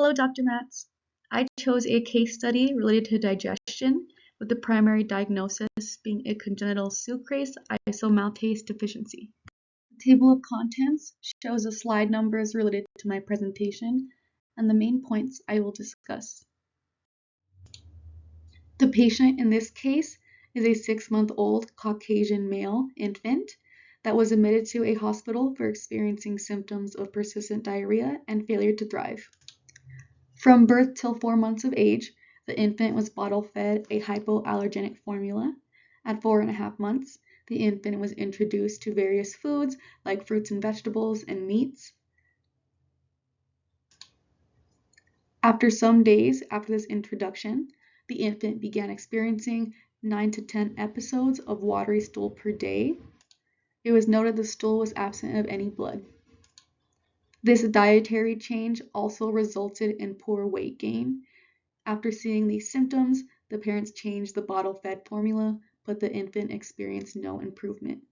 Hello, Dr. Matz. I chose a case study related to digestion, with the primary diagnosis being a congenital sucrase isomaltase deficiency. The table of contents shows the slide numbers related to my presentation and the main points I will discuss. The patient in this case is a 6-month-old Caucasian male infant that was admitted to a hospital for experiencing symptoms of persistent diarrhea and failure to thrive. From birth till 4 months of age, the infant was bottle-fed a hypoallergenic formula. At 4.5 months, the infant was introduced to various foods like fruits and vegetables and meats. After some days after this introduction, the infant began experiencing 9 to 10 episodes of watery stool per day. It was noted the stool was absent of any blood. This dietary change also resulted in poor weight gain. After seeing these symptoms, the parents changed the bottle-fed formula, but the infant experienced no improvement.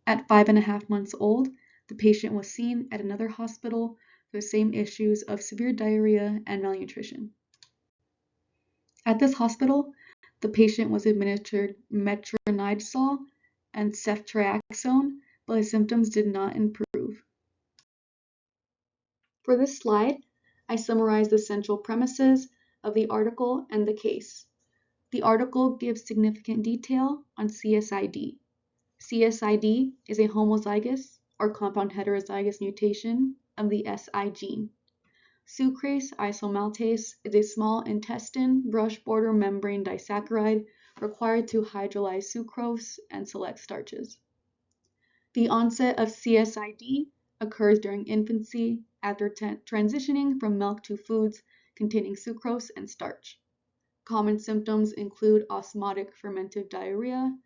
At 5.5 months old, the patient was seen at another hospital for the same issues of severe diarrhea and malnutrition. At this hospital, the patient was administered metronidazole and ceftriaxone, but his symptoms did not improve. For this slide, I summarize the central premises of the article and the case. The article gives significant detail on CSID. CSID is a homozygous or compound heterozygous mutation of the SI gene. Sucrase isomaltase is a small intestine brush border membrane disaccharide required to hydrolyze sucrose and select starches. The onset of CSID occurs during infancy after transitioning from milk to foods containing sucrose and starch. Common symptoms include osmotic fermentive diarrhea,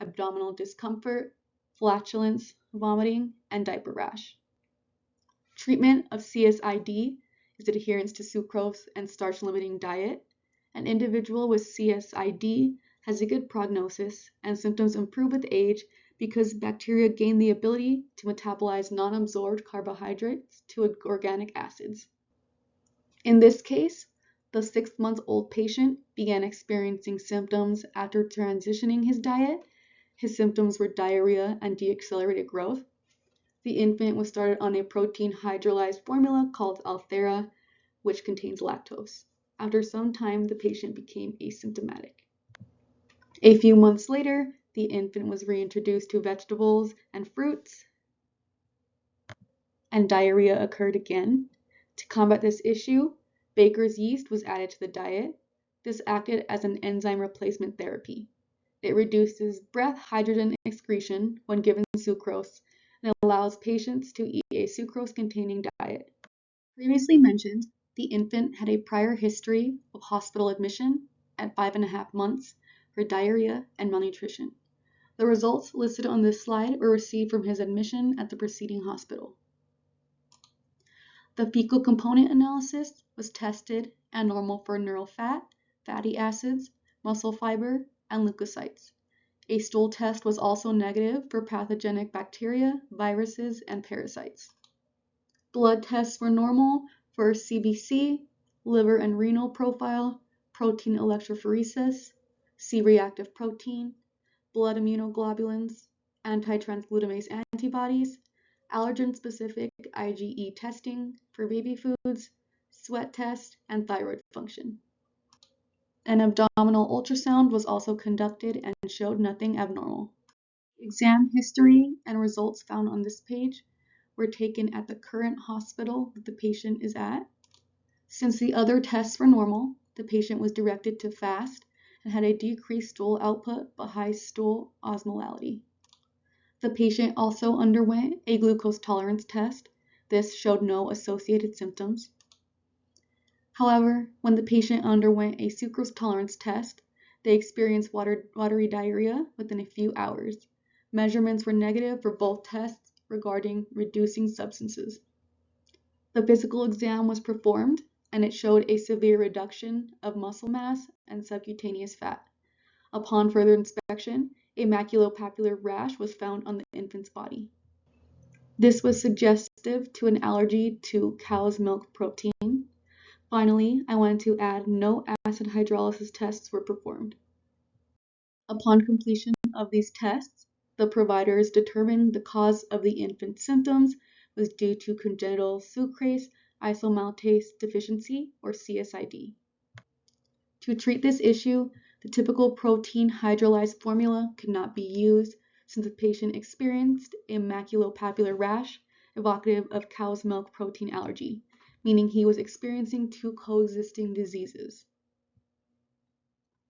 abdominal discomfort, flatulence, vomiting, and diaper rash. Treatment of CSID is adherence to sucrose and starch-limiting diet. An individual with CSID has a good prognosis, and symptoms improve with age because bacteria gain the ability to metabolize non-absorbed carbohydrates to organic acids. In this case, the 6-month-old patient began experiencing symptoms after transitioning his diet. His symptoms were diarrhea and deaccelerated growth. The infant was started on a protein hydrolyzed formula called Althera, which contains lactose. After some time, the patient became asymptomatic. A few months later, the infant was reintroduced to vegetables and fruits, and diarrhea occurred again. To combat this issue, baker's yeast was added to the diet. This acted as an enzyme replacement therapy. It reduces breath hydrogen excretion when given sucrose and allows patients to eat a sucrose-containing diet. Previously mentioned, the infant had a prior history of hospital admission at 5.5 months for diarrhea and malnutrition. The results listed on this slide were received from his admission at the preceding hospital. The fecal component analysis was tested and normal for neural fat, fatty acids, muscle fiber, and leukocytes. A stool test was also negative for pathogenic bacteria, viruses, and parasites. Blood tests were normal for CBC, liver and renal profile, protein electrophoresis, C-reactive protein, blood immunoglobulins, anti-transglutamase antibodies, allergen-specific IgE testing for baby foods, sweat test, and thyroid function. An abdominal ultrasound was also conducted and showed nothing abnormal. Exam history and results found on this page were taken at the current hospital that the patient is at. Since the other tests were normal, the patient was directed to fast and had a decreased stool output but high stool osmolality. The patient also underwent a glucose tolerance test. This showed no associated symptoms. However, when the patient underwent a sucrose tolerance test, they experienced watery diarrhea within a few hours. Measurements were negative for both tests regarding reducing substances. The physical exam was performed, and it showed a severe reduction of muscle mass and subcutaneous fat. Upon further inspection, a maculopapular rash was found on the infant's body. This was suggestive to an allergy to cow's milk protein. Finally, I wanted to add no acid hydrolysis tests were performed. Upon completion of these tests, the providers determined the cause of the infant's symptoms was due to congenital sucrase isomaltase deficiency, or CSID. To treat this issue, the typical protein hydrolyzed formula could not be used since the patient experienced a maculopapular rash evocative of cow's milk protein allergy, meaning he was experiencing two coexisting diseases.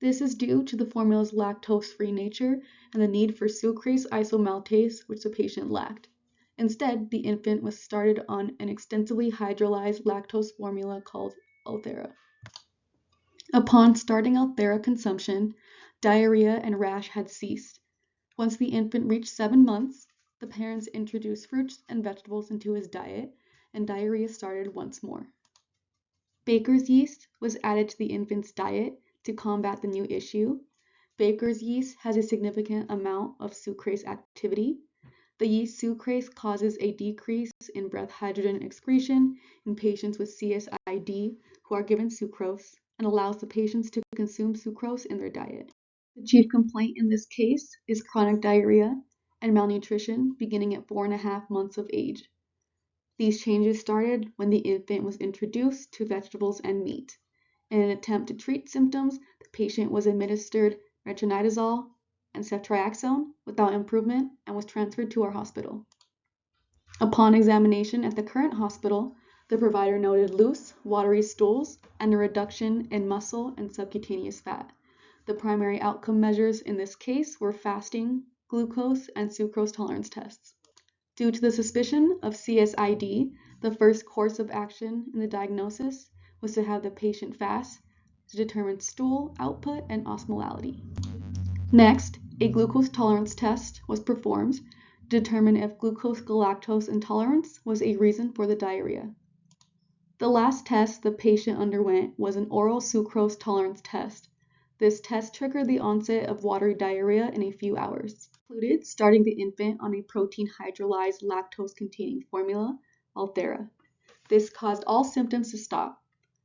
This is due to the formula's lactose-free nature and the need for sucrase isomaltase, which the patient lacked. Instead, the infant was started on an extensively hydrolyzed lactose formula called Ulthera. Upon starting Ulthera consumption, diarrhea and rash had ceased. Once the infant reached 7 months, the parents introduced fruits and vegetables into his diet, and diarrhea started once more. Baker's yeast was added to the infant's diet to combat the new issue. Baker's yeast has a significant amount of sucrase activity. The yeast sucrase causes a decrease in breath hydrogen excretion in patients with CSID who are given sucrose and allows the patients to consume sucrose in their diet. The chief complaint in this case is chronic diarrhea and malnutrition beginning at 4.5 months of age. These changes started when the infant was introduced to vegetables and meat. In an attempt to treat symptoms, the patient was administered metronidazole and ceftriaxone without improvement and was transferred to our hospital. Upon examination at the current hospital, the provider noted loose, watery stools and a reduction in muscle and subcutaneous fat. The primary outcome measures in this case were fasting, glucose, and sucrose tolerance tests. Due to the suspicion of CSID, the first course of action in the diagnosis was to have the patient fast to determine stool output and osmolality. Next, a glucose tolerance test was performed to determine if glucose-galactose intolerance was a reason for the diarrhea. The last test the patient underwent was an oral sucrose tolerance test. This test triggered the onset of watery diarrhea in a few hours. Included starting the infant on a protein hydrolyzed lactose-containing formula, Ulthera. This caused all symptoms to stop.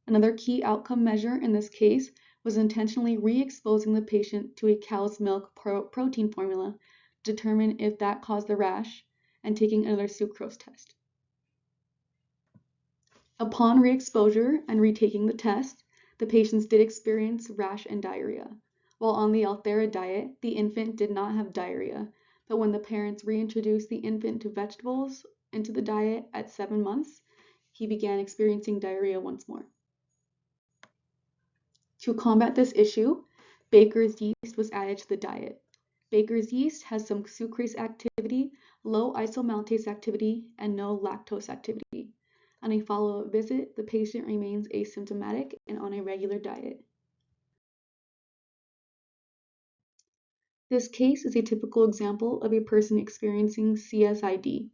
Another key outcome measure in this case was intentionally re-exposing the patient to a cow's milk protein formula to determine if that caused the rash, and taking another sucrose test. Upon re-exposure and retaking the test, the patients did experience rash and diarrhea. While on the Ulthera diet, the infant did not have diarrhea, but when the parents reintroduced the infant to vegetables into the diet at 7 months, he began experiencing diarrhea once more. To combat this issue, Baker's yeast was added to the diet. Baker's yeast has some sucrase activity, low isomaltase activity, and no lactose activity. On a follow-up visit, the patient remains asymptomatic and on a regular diet. This case is a typical example of a person experiencing CSID.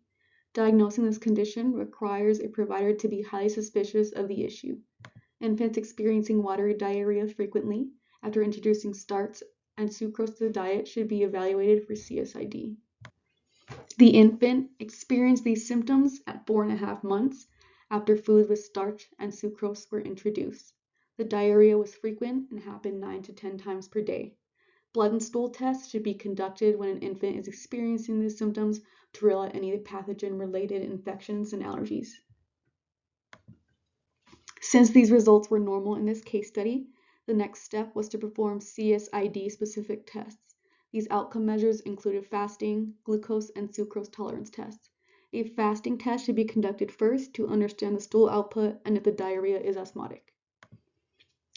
Diagnosing this condition requires a provider to be highly suspicious of the issue. Infants experiencing watery diarrhea frequently after introducing starch and sucrose to the diet should be evaluated for CSID. The infant experienced these symptoms at 4.5 months after food with starch and sucrose were introduced. The diarrhea was frequent and happened 9 to 10 times per day. Blood and stool tests should be conducted when an infant is experiencing these symptoms to rule out any pathogen-related infections and allergies. Since these results were normal in this case study, the next step was to perform CSID-specific tests. These outcome measures included fasting, glucose, and sucrose tolerance tests. A fasting test should be conducted first to understand the stool output and if the diarrhea is osmotic.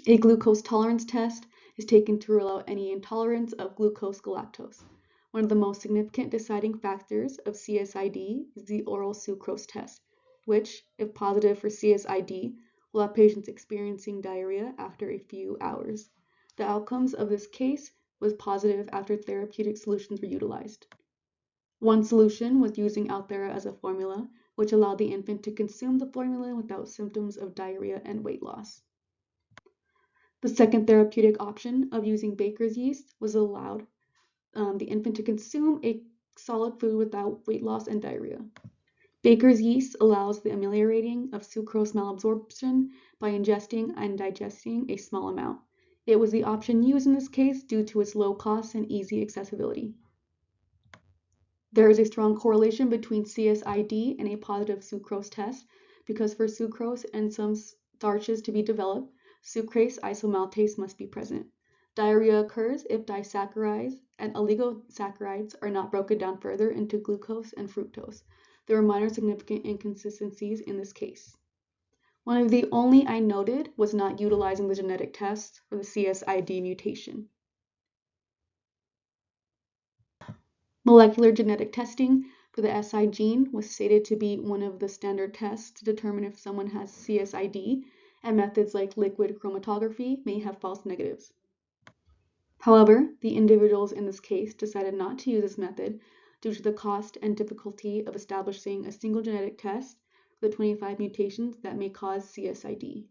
A glucose tolerance test is taken to rule out any intolerance of glucose-galactose. One of the most significant deciding factors of CSID is the oral sucrose test, which, if positive for CSID, will have patients experiencing diarrhea after a few hours. The outcomes of this case was positive after therapeutic solutions were utilized. One solution was using Ulthera as a formula, which allowed the infant to consume the formula without symptoms of diarrhea and weight loss. The second therapeutic option of using Baker's yeast was allowed the infant to consume a solid food without weight loss and diarrhea. Baker's yeast allows the ameliorating of sucrose malabsorption by ingesting and digesting a small amount. It was the option used in this case due to its low cost and easy accessibility. There is a strong correlation between CSID and a positive sucrose test because for sucrose and some starches to be developed, sucrase isomaltase must be present. Diarrhea occurs if disaccharides and oligosaccharides are not broken down further into glucose and fructose. There are minor significant inconsistencies in this case. One of the only I noted was not utilizing the genetic test for the CSID mutation. Molecular genetic testing for the SI gene was stated to be one of the standard tests to determine if someone has CSID, and methods like liquid chromatography may have false negatives. However, the individuals in this case decided not to use this method due to the cost and difficulty of establishing a single genetic test for the 25 mutations that may cause CSID.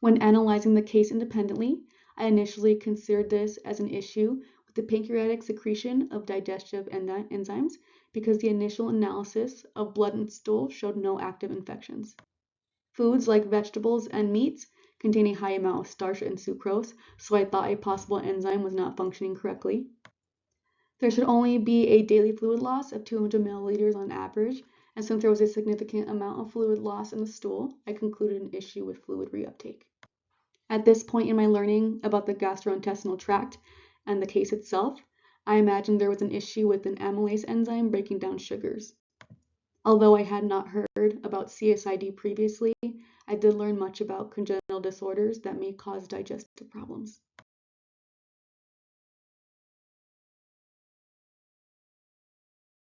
When analyzing the case independently, I initially considered this as an issue with the pancreatic secretion of digestive enzymes because the initial analysis of blood and stool showed no active infections. Foods like vegetables and meats contain a high amount of starch and sucrose, so I thought a possible enzyme was not functioning correctly. There should only be a daily fluid loss of 200 milliliters on average, and since there was a significant amount of fluid loss in the stool, I concluded an issue with fluid reuptake. At this point in my learning about the gastrointestinal tract and the case itself, I imagined there was an issue with an amylase enzyme breaking down sugars. Although I had not heard about CSID previously, I did learn much about congenital disorders that may cause digestive problems.